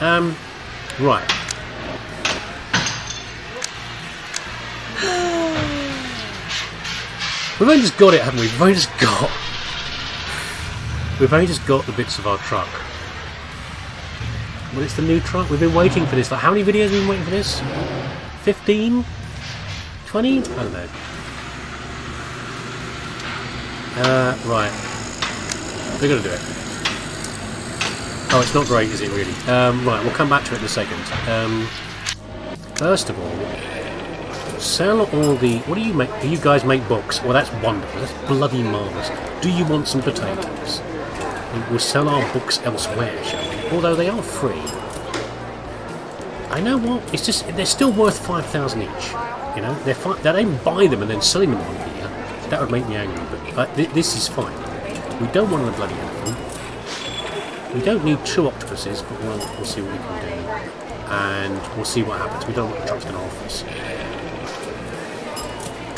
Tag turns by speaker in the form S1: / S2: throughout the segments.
S1: Right. We've only just got it, haven't we? We've only just got the bits of our truck. Well, it's the new truck. We've been waiting for this. Like, how many videos have we been waiting for this? 15? 20? I don't know. Right. We're going to do it. Oh, it's not great, is it, really? Right, we'll come back to it in a second. First of all, sell all the... What do you make? Do you guys make books? Well, that's wonderful. That's bloody marvellous. Do you want some potatoes? We'll sell our books elsewhere, shall we? Although they are free. I know what? It's just... They're still worth 5,000 each. You know? They don't buy them and then selling them on here. That would make me angry, but this is fine. We don't want a bloody elephant. We don't need 2 octopuses, but we'll see what we can do. And we'll see what happens. We don't know what the truck's going to offer us.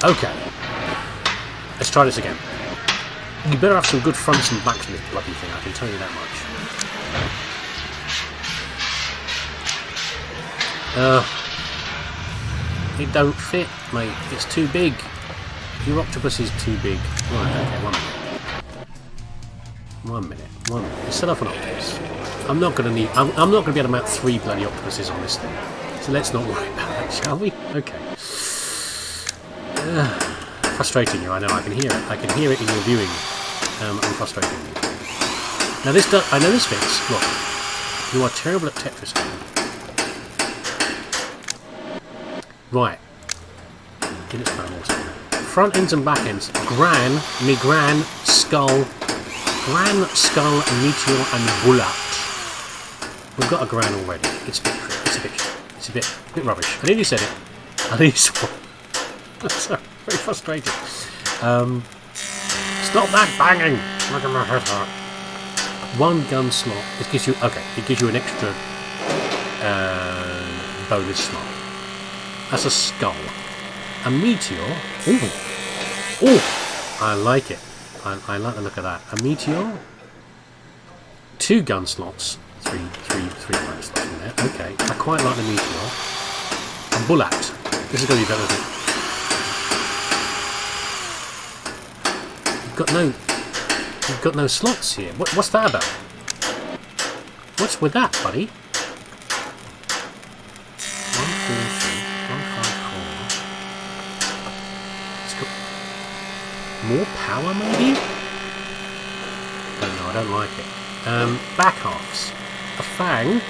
S1: Okay. Let's try this again. You better have some good fronts and backs in this bloody thing, I can tell you that much. It don't fit, mate. It's too big. Your octopus is too big. Right, okay, 1 minute. 1 minute. 1 minute. Let's set up an octopus. I'm not going to need... I'm not going to be able to mount 3 bloody octopuses on this thing. So let's not worry about that, shall we? Okay. Frustrating you, I know. I can hear it. I can hear it in your viewing. I'm frustrating you. Now this does... I know this fits. Look. You are terrible at Tetris. Right. In its front ends and back ends. Gran, skull, meteor, and bullet. We've got a gran already. It's a bit rubbish. I nearly said it. I nearly swore. That's very frustrating. Stop that banging! Making my head hurt. 1 gun slot. It gives you an extra bonus slot. That's a skull. A meteor. Ooh, I like it. I like the look of that. A meteor. 2 gun slots. 3 gun slots in there. Okay, I quite like the meteor. A bullet. This is going to be better, isn't it? You've got no slots here. What's that about? What's with that, buddy? 144. More power, maybe? Don't know, I don't like it. Back halves. A fang.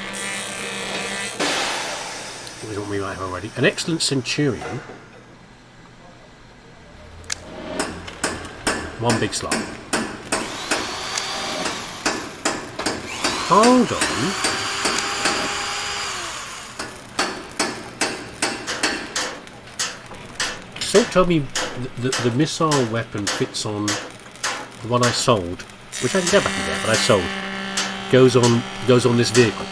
S1: It was what we might have already. An excellent centurion. 1 big slot. Hold on. Salt told me the missile weapon fits on the one I sold, which I can get back and get, but I sold. Goes on this vehicle.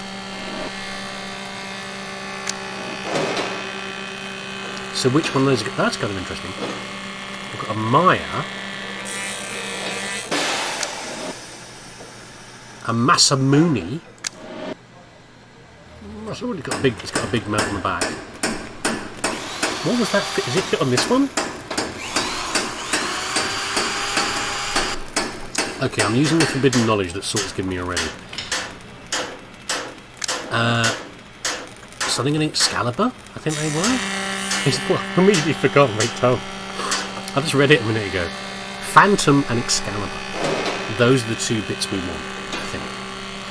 S1: So which one of those? That's kind of interesting. We've got a Maya, a Masamune. Masamune's got a big. It's got a big mount on the back. What was that? Does it fit on this one? Okay, I'm using the forbidden knowledge that Salt's given me already. Something in Excalibur? I think they were? I immediately forgot, mate, Tom. I just read it a minute ago. Phantom and Excalibur. Those are the 2 bits we want, I think.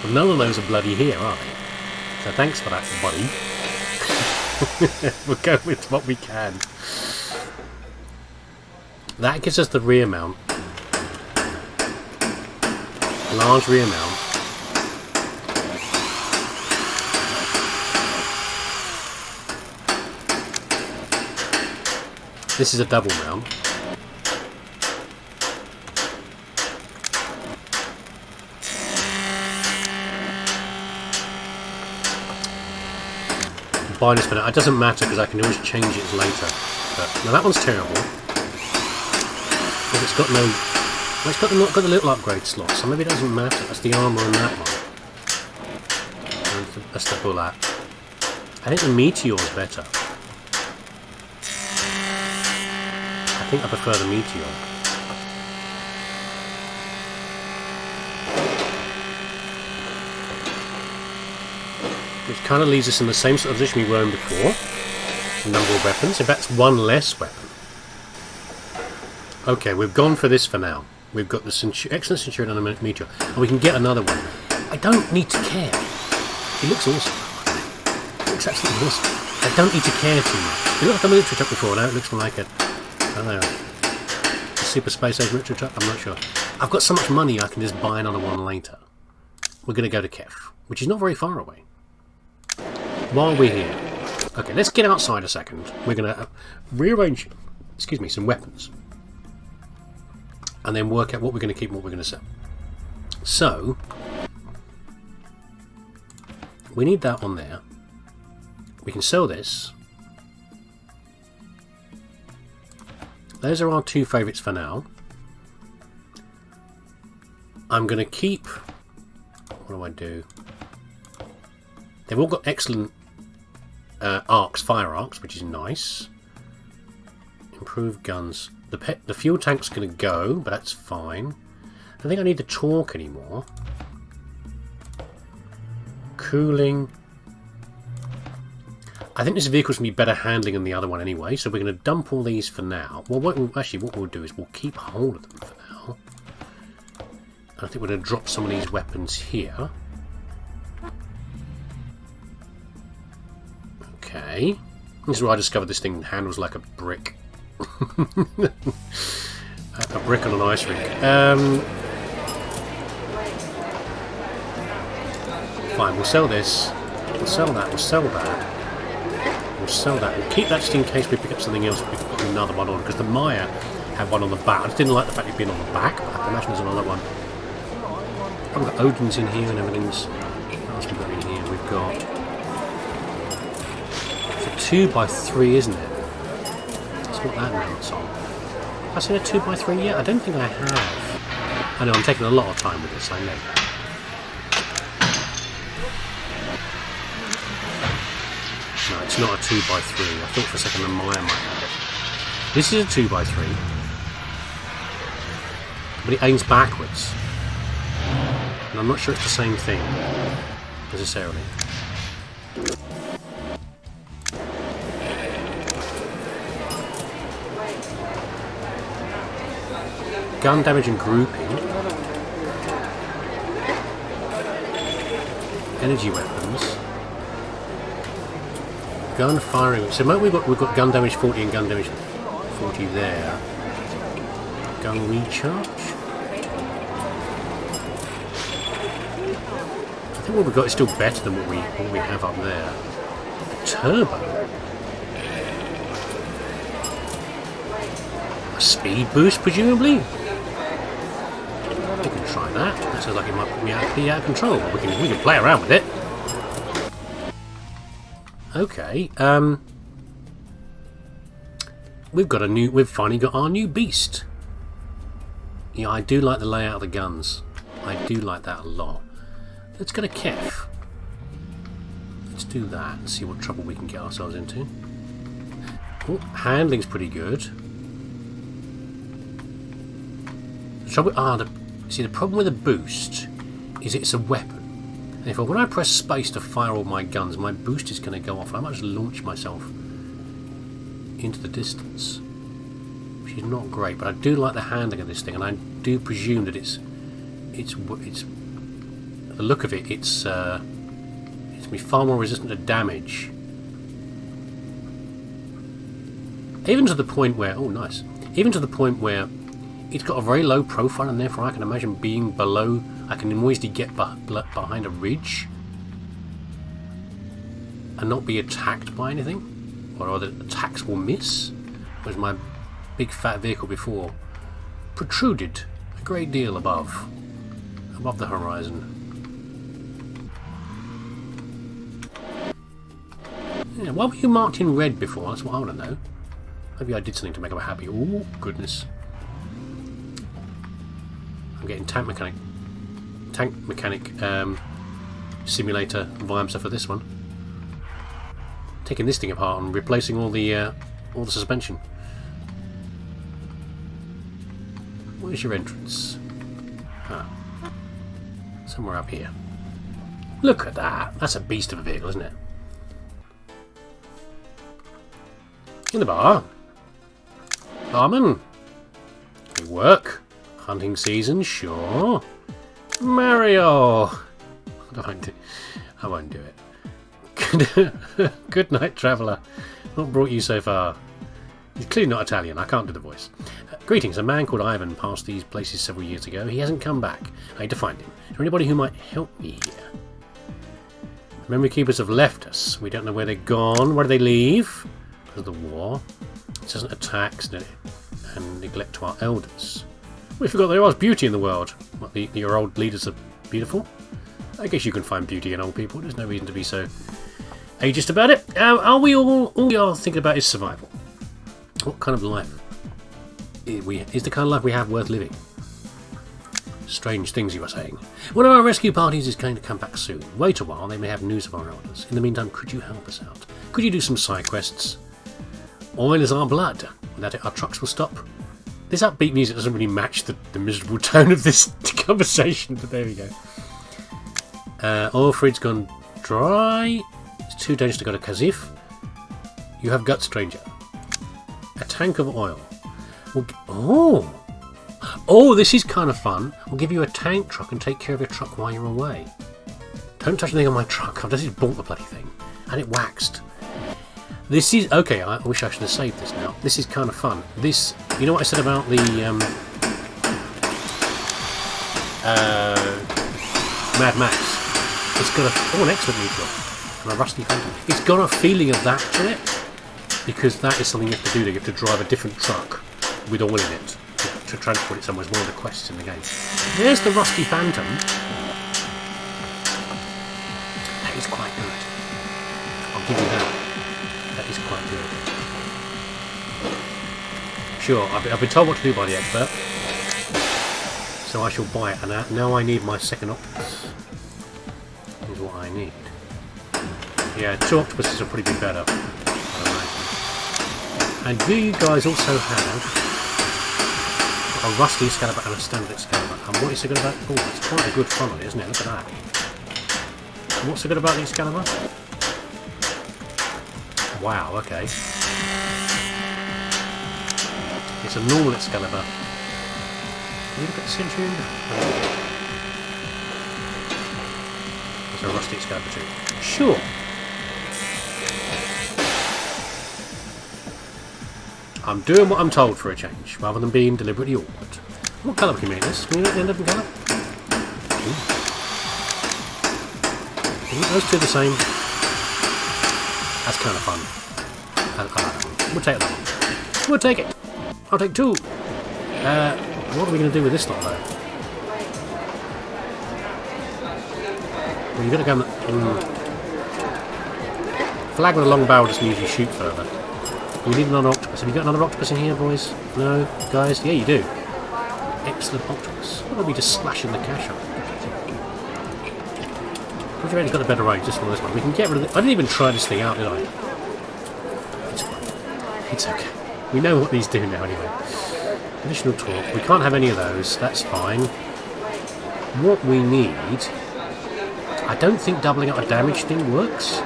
S1: Well, none of those are bloody here, are they? So thanks for that, buddy. We'll go with what we can. That gives us the rear mount. Large rear mount. This is a double mount. Buy this for now. It doesn't matter because I can always change it later. But now that one's terrible. But it's got no. Well, it's got the little upgrade slot, so maybe it doesn't matter. That's the armour on that one. And That's the bullet. I think the meteor's better. I think I prefer the meteor. Which kind of leaves us in the same sort of position we were in before. A number of weapons. In fact, it's one less weapon. Okay, we've gone for this for now. We've got the excellent Centurion and a meteor. And we can get another one. I don't need to care. It looks awesome. It looks absolutely awesome. I don't need to care too much. It looked like a military truck before. Now it looks like a... I don't know. A super space age military truck? I'm not sure. I've got so much money I can just buy another one later. We're going to go to Kef, which is not very far away. While we're here. Okay, let's get outside a second. We're going to rearrange, excuse me, some weapons. And then work out what we're going to keep and what we're going to sell. So, we need that on there. We can sell this. Those are our two favourites for now. I'm going to keep... What do I do? They've all got excellent arcs, fire arcs, which is nice. Improved guns. The fuel tank's going to go, but that's fine. I don't think I need the torque anymore. Cooling. I think this vehicle's going to be better handling than the other one anyway, so we're going to dump all these for now. Well, what we'll do is we'll keep hold of them for now. I think we're going to drop some of these weapons here. Okay. This is where I discovered this thing handles like a brick. A brick on an ice rink. Fine, we'll sell this. We'll sell that. We'll sell that. We'll sell that. We'll keep that just in case we pick up something else. We can put another one on, because the Maya had one on the back. I just didn't like the fact it'd been on the back, but I can imagine there's another one. Oh, we've got Odin's in here and everything's. What else we've got in here? We've got. It's a 2x3, isn't it? What that mounts on. Have I seen a 2x3 yet? I don't think I have. I know, I'm taking a lot of time with this, I know. No, it's not a 2x3. I thought for a second the Maya might have it. This is a 2x3. But it aims backwards. And I'm not sure it's the same thing, necessarily. Gun damage and grouping. Energy weapons. Gun firing. So we've got gun damage 40 and gun damage 40 there. Gun recharge. I think what we've got is still better than what we have up there. A turbo. A speed boost, presumably. We can try that. That sounds like it might be out of control. We can play around with it. Okay. We've finally got our new beast. Yeah, I do like the layout of the guns. I do like that a lot. Let's go to Kef. Let's do that and see what trouble we can get ourselves into. Oh, handling's pretty good. The trouble, see, the problem with a boost is it's a weapon. And when I press space to fire all my guns, my boost is going to go off, and I might just launch myself into the distance, which is not great. But I do like the handling of this thing, and I do presume that it's the look of it. It's going to be far more resistant to damage, even to the point where even to the point where it's got a very low profile, and therefore I can imagine being below. I can easily get behind a ridge and not be attacked by anything, or other attacks will miss. Whereas my big fat vehicle before protruded a great deal above the horizon. Yeah, why were you marked in red before? That's what I want to know. Maybe I did something to make them happy. Oh goodness! I'm getting tank mechanic simulator vibe stuff for this one. Taking this thing apart and replacing all the suspension. Where's your entrance? Ah, somewhere up here. Look at that! That's a beast of a vehicle, isn't it? In the bar. Barman. You work. Hunting season, sure. Mario. I won't do it. Good night, traveller. What brought you so far? He's clearly not Italian. I can't do the voice. Greetings. A man called Ivan passed these places several years ago. He hasn't come back. I need to find him. Is there anybody who might help me here? Memory keepers have left us. We don't know where they've gone. Where did they leave? Because of the war. It doesn't attack and neglect to our elders. We forgot there was beauty in the world. What, your old leaders are beautiful? I guess you can find beauty in old people. There's no reason to be so ageist about it. All we are thinking about is survival. What kind of life is the kind of life we have worth living? Strange things you are saying. One of our rescue parties is going to come back soon. Wait a while, they may have news of our elders. In the meantime, could you help us out? Could you do some side quests? Oil is our blood. Without it, our trucks will stop. This upbeat music doesn't really match the miserable tone of this conversation, but there we go. Oil fridge gone dry. It's too dangerous to go to Kazif. You have guts, stranger. A tank of oil. Oh, this is kind of fun. We'll give you a tank truck and take care of your truck while you're away. Don't touch anything on my truck. I've just bought the bloody thing. And it waxed. This is... Okay, I wish I should have saved this now. This is kind of fun. This... You know what I said about the... Mad Max? It's got a... Oh, an excellent neutral. And a rusty phantom. It's got a feeling of that to it. Because that is something you have to do. You have to drive a different truck with oil in it to transport it somewhere. It's one of the quests in the game. There's the rusty phantom. That is quite good. I'll give you that. That is quite good. Sure, I've been told what to do by the expert. So I shall buy it. And now I need my second octopus. Is what I need. Yeah, 2 octopuses will probably be better. And do you guys also have a rusty Excalibur and a standard Excalibur? And what is so good about... Oh, it's quite a good fun on it, isn't it? Look at that. And what's so good about the Excalibur? Wow, okay. It's a normal Excalibur. Can you look at the Centurion? There's a rusty Excalibur too. Sure. I'm doing what I'm told for a change, rather than being deliberately awkward. What colour can you make this? Can you make the end of the colour? Those two are the same. That's kind of fun. I like that one. We'll take that one. We'll take it. I'll take 2. What are we going to do with this lot, though? Well, you've got to go on the... Flag with a long barrel doesn't usually shoot further. We need another octopus. Have you got another octopus in here, boys? No? Guys? Yeah, you do. Excellent octopus. Why don't we just splash in the cash on? Would you reckon got a better range just for this one? We can get rid of it. I didn't even try this thing out, did I? It's fine. It's okay. We know what these do now anyway. Additional torque. We can't have any of those. That's fine. What we need... I don't think doubling up a damage thing works.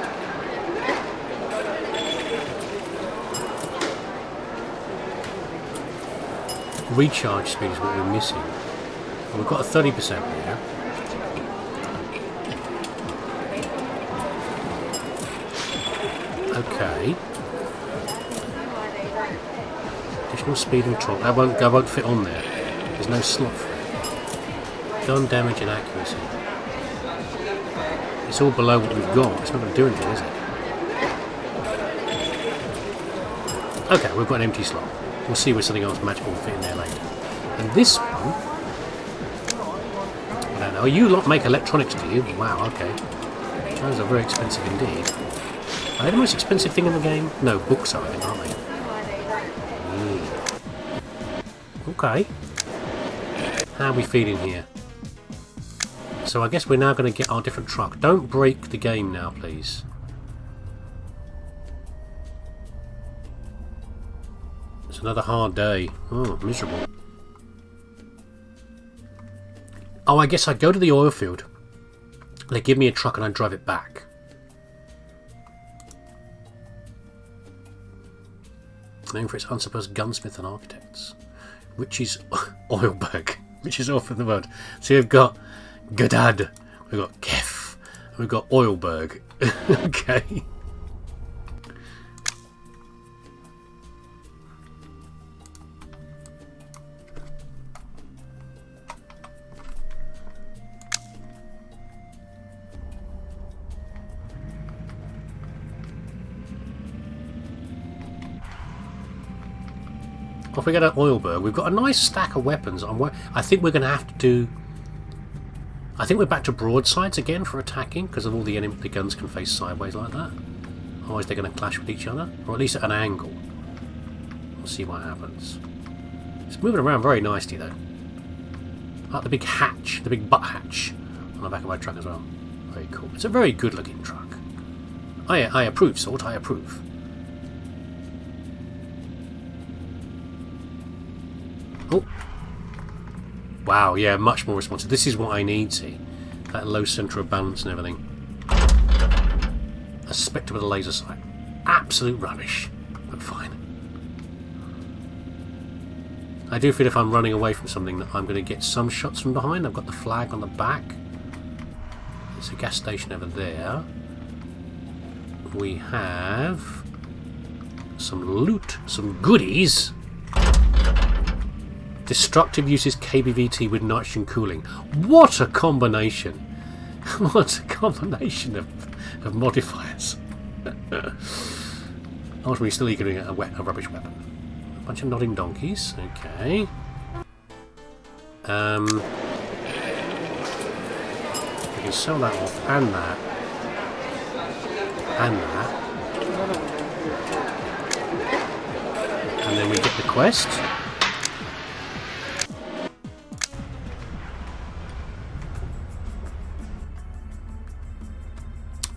S1: Recharge speed is what we're missing. And we've got a 30% here. Okay. Additional speed and torque. That won't fit on there. There's no slot for it. Gun damage and accuracy. It's all below what we've got. It's not going to do anything, is it? Okay, we've got an empty slot. We'll see where something else magical will fit in there later. And this one... I don't know. You lot make electronics, do you? Wow, okay. Those are very expensive indeed. Are they the most expensive thing in the game? No, books are, I think, aren't they? Okay. How are we feeling here? So I guess we're now going to get our different truck. Don't break the game now, please. It's another hard day. Oh, miserable. Oh, I guess I go to the oil field. They give me a truck and I drive it back. Known for its unsupposed gunsmith and architects. Richie's Oilberg. Richie's oil from the world. So we've got Godad, we've got Kef, and we've got Oilberg. Okay. Off we go to Oilberg. We've got a nice stack of weapons. I think we're going to have to do... I think we're back to broadsides again for attacking, because of all the guns can face sideways like that. Otherwise they're going to clash with each other, or at least at an angle. We'll see what happens. It's moving around very nicely though. Like the big hatch, the big butt hatch on the back of my truck as well. Very cool. It's a very good looking truck. I approve, Salt, I approve. Oh. Wow, yeah, much more responsive. This is what I need, see. That low centre of balance and everything. A Spectre with a laser sight. Absolute rubbish, but fine. I do feel if I'm running away from something that I'm going to get some shots from behind. I've got the flag on the back. There's a gas station over there. We have some loot, some goodies. Destructive uses KBVT with nitrogen cooling. What a combination! What a combination of modifiers. Ultimately, still you're getting a rubbish weapon. A bunch of nodding donkeys. Okay. We can sell that off, and that, and that, and then we get the quest.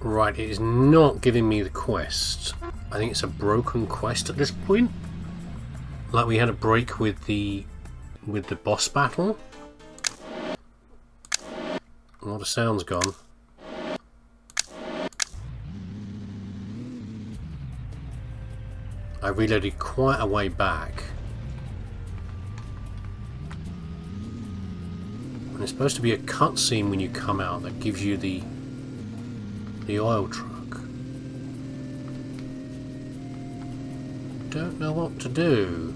S1: Right, it is not giving me the quest. I think it's a broken quest at this point. Like we had a break with the boss battle. A lot of sound's gone. I reloaded quite a way back. And there's supposed to be a cutscene when you come out that gives you the oil truck. Don't know what to do.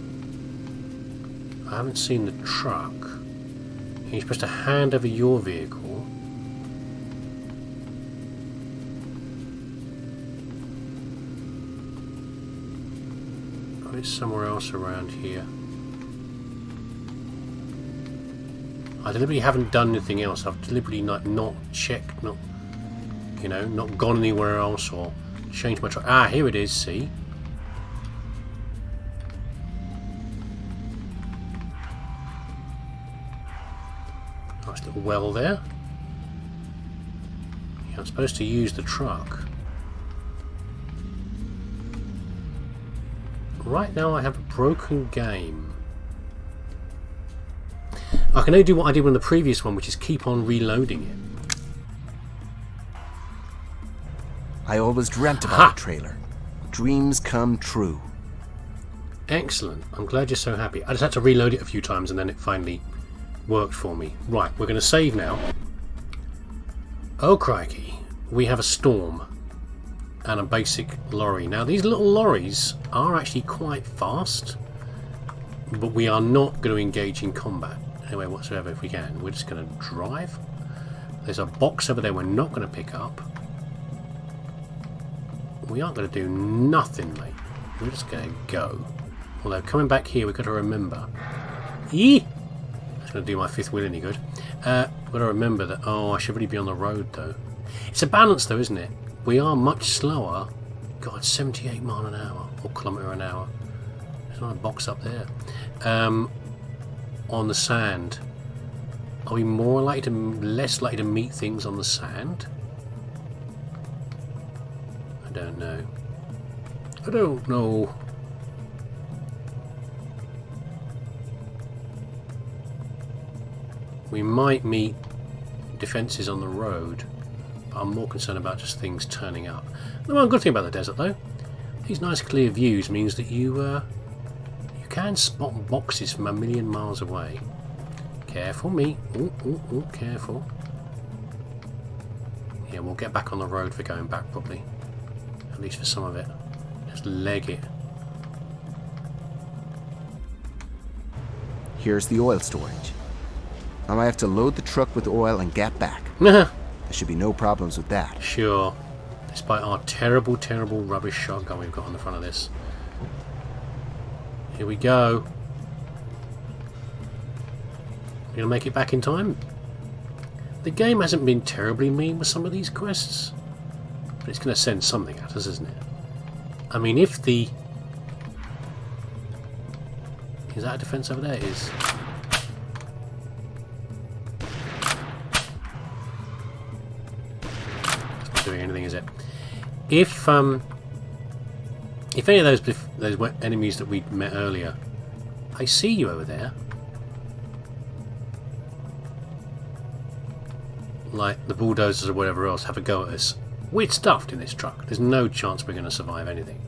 S1: I haven't seen the truck. You're supposed to hand over your vehicle. Oh, it's somewhere else around here. I deliberately haven't done anything else. I've deliberately not checked, not gone anywhere else or changed my truck. Ah, here it is, see? Nice little well there. Yeah, I'm supposed to use the truck. Right now I have a broken game. I can only do what I did on the previous one, which is keep on reloading it.
S2: I always dreamt about a trailer. Dreams come true.
S1: Excellent. I'm glad you're so happy. I just had to reload it a few times and then it finally worked for me. Right, we're going to save now. Oh crikey. We have a storm and a basic lorry. Now these little lorries are actually quite fast, but we are not going to engage in combat anyway whatsoever if we can. We're just going to drive. There's a box over there we're not going to pick up. We aren't going to do nothing, mate. We're just going to go. Although, coming back here, we've got to remember... That's going to do my fifth wheel any good. We've got to remember that... Oh, I should really be on the road, though. It's a balance, though, isn't it? We are much slower. God, 78 mile an hour. Or kilometre an hour. There's another box up there. On the sand. Are we less likely to meet things on the sand? I don't know. I don't know. We might meet defences on the road, but I'm more concerned about just things turning up. The one good thing about the desert, though, these nice clear views means that you can spot boxes from a million miles away. Careful, me. Ooh, ooh, ooh, careful. Yeah, we'll get back on the road for going back, probably. At least for some of it. Just leg it.
S2: Here's the oil storage. I might have to load the truck with oil and get back.
S1: There
S2: should be no problems with that.
S1: Sure. Despite our terrible, terrible rubbish shotgun we've got on the front of this. Here we go. We're going to make it back in time. The game hasn't been terribly mean with some of these quests. But it's going to send something at us, isn't it? I mean, if the... Is that a defence over there? It is. It's not doing anything, is it? If any of those enemies that we met earlier, I see you over there. Like the bulldozers or whatever else, have a go at us. We're stuffed in this truck. There's no chance we're going to survive anything.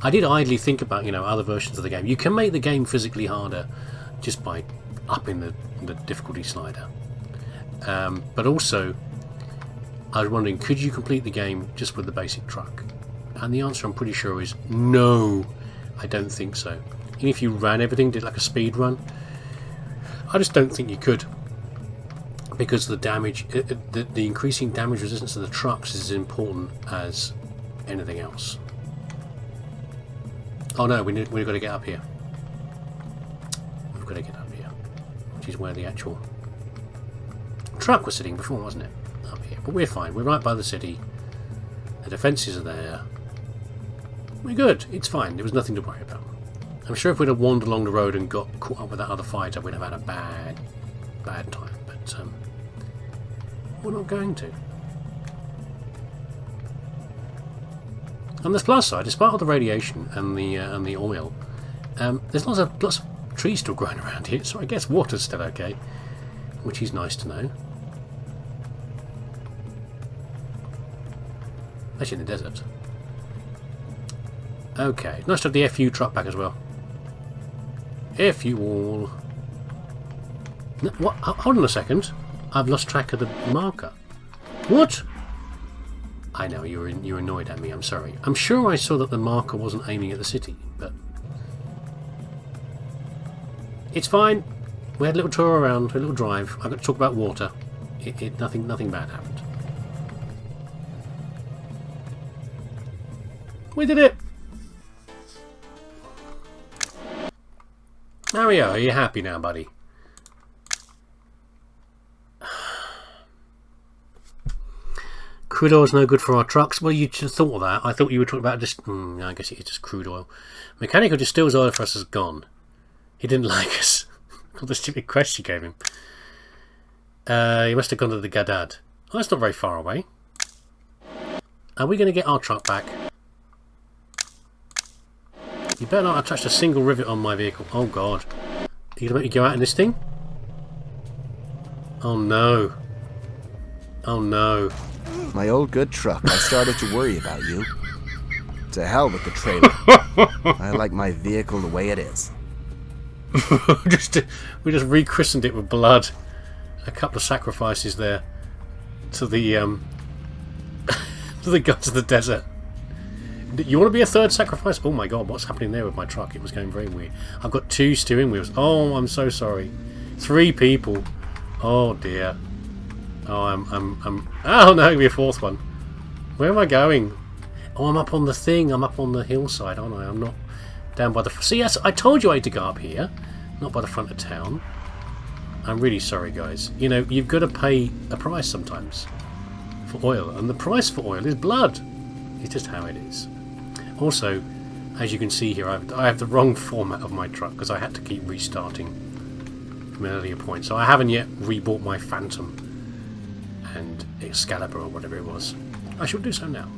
S1: I did idly think about, other versions of the game. You can make the game physically harder just by upping the difficulty slider. But also, I was wondering, could you complete the game just with the basic truck? And the answer, I'm pretty sure, is no. I don't think so. Even if you ran everything, did like a speed run, I just don't think you could. Because the damage, the increasing damage resistance of the trucks is as important as anything else. Oh no, we've got to get up here. We've got to get up here, which is where the actual truck was sitting before, wasn't it? Up here, but we're fine. We're right by the city. The defences are there. We're good. It's fine. There was nothing to worry about. I'm sure if we'd have wandered along the road and got caught up with that other fighter, we'd have had a bad time. But we're not going to. On this plus side, despite all the radiation and the oil, there's lots of trees still growing around here, so I guess water's still okay, which is nice to know. Especially in the desert. Okay, nice to have the FU truck back as well. FU all. No, what? Hold on a second. I've lost track of the marker. What? I know, you're annoyed at me, I'm sorry. I'm sure I saw that the marker wasn't aiming at the city, but... It's fine. We had a little tour around, a little drive. I got to talk about water. Nothing bad happened. We did it! Mario, are you happy now, buddy? Crude oil's no good for our trucks. Well, you just thought of that. I thought you were talking about just... I guess it is just crude oil. Mechanical distills oil for us is gone. He didn't like us. All the stupid quest you gave him. He must have gone to the Gadad. Oh, that's not very far away. Are we going to get our truck back? You better not have touched a single rivet on my vehicle. Oh, God. Are you going to make me go out in this thing? Oh, no. Oh, no.
S2: My old good truck. I started to worry about you. To hell with the trailer. I like my vehicle the way it is.
S1: We just rechristened it with blood. A couple of sacrifices there to the to the gods of the desert. You want to be a third sacrifice? Oh my God, what's happening there with my truck? It was going very weird. I've got 2 steering wheels. Oh, I'm so sorry. 3 people. Oh dear. Oh, I'm. Oh no, be a 4th one. Where am I going? Oh, I'm up on the thing. I'm up on the hillside, aren't I? I'm not down by the. See, yes, I told you I had to go up here, not by the front of town. I'm really sorry, guys. You know, you've got to pay a price sometimes for oil, and the price for oil is blood. It's just how it is. Also, as you can see here, I have the wrong format of my truck because I had to keep restarting from an earlier point, so I haven't yet rebought my Phantom and Excalibur or whatever it was. I shall do so now.